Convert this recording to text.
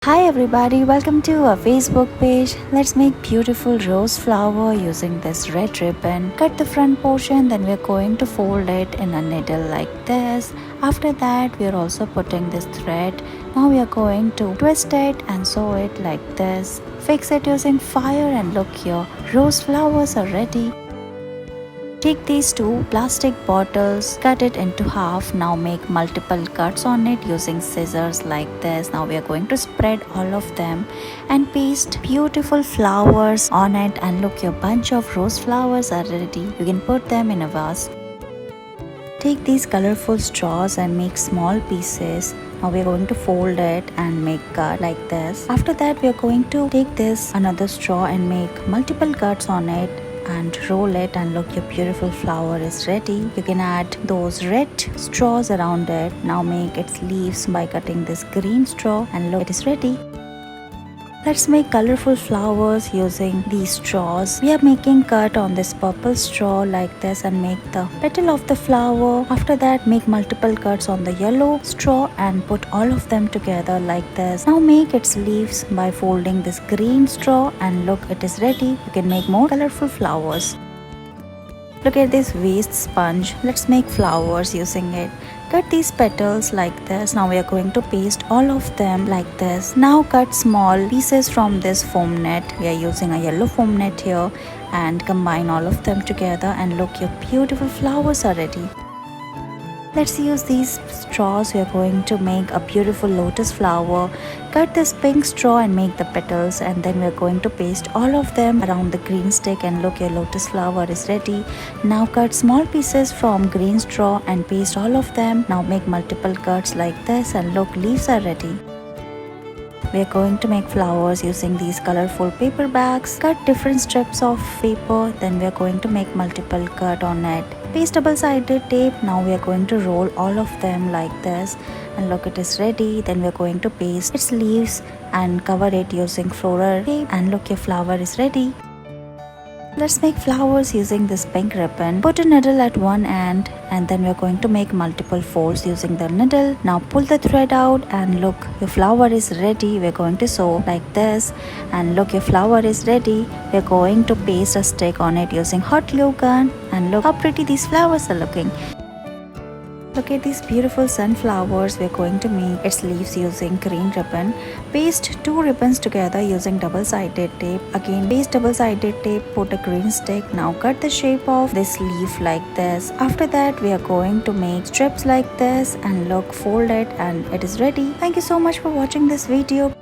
Hi everybody, welcome to our Facebook page. Let's make beautiful rose flower using this red ribbon. Cut the front portion, then we're going to fold it in a needle like this. After that, we're also putting this thread. Now we are going to twist it and sew it like this. Fix it using fire and look, your rose flowers are ready. Take these two plastic bottles, cut it into half. Now make multiple cuts on it using scissors like this. Now we are going to spread all of them and paste beautiful flowers on it, and look, your bunch of rose flowers are ready. You can put them in a vase. Take these colorful straws and make small pieces. Now we are going to fold it and make cut like this. After that, we are going to take this another straw and make multiple cuts on it and roll it, and look, your beautiful flower is ready. You can add those red straws around it. Now make its leaves by cutting this green straw, and look, it is ready. Let's make colorful flowers using these straws. We are making cut on this purple straw like this and make the petal of the flower. After that, make multiple cuts on the yellow straw and put all of them together like this. Now make its leaves by folding this green straw, and look, it is ready. You can make more colorful flowers. Look at this waste sponge. Let's make flowers using it. Cut these petals like this. Now we are going to paste all of them like this. Now cut small pieces from this foam net. We are using a yellow foam net here, and combine all of them together, and look, your beautiful flowers are ready. Let's use these straws. We are going to make a beautiful lotus flower. Cut this pink straw and make the petals, and then we are going to paste all of them around the green stick, and look, your lotus flower is ready. Now cut small pieces from green straw and paste all of them. Now make multiple cuts like this, and look, leaves are ready. We are going to make flowers using these colorful paper bags. Cut different strips of paper, then we are going to make multiple cut on it. Paste double-sided tape. Now we are going to roll all of them like this, and look, it is ready. Then we are going to paste its leaves and cover it using floral tape, and look, your flower is ready. Let's make flowers using this pink ribbon. Put a needle at one end, and then we're going to make multiple folds using the needle. Now pull the thread out, and look, your flower is ready. We're going to sew like this, and look, your flower is ready. We're going to paste a stick on it using hot glue gun, and look how pretty these flowers are looking. Look at these beautiful sunflowers. We're going to make its leaves using green ribbon. Paste two ribbons together using double-sided tape. Again, paste double-sided tape, put a green stick. Now cut the shape of this leaf like this. After that, we are going to make strips like this, and look, fold it, and it is ready. Thank you so much for watching this video.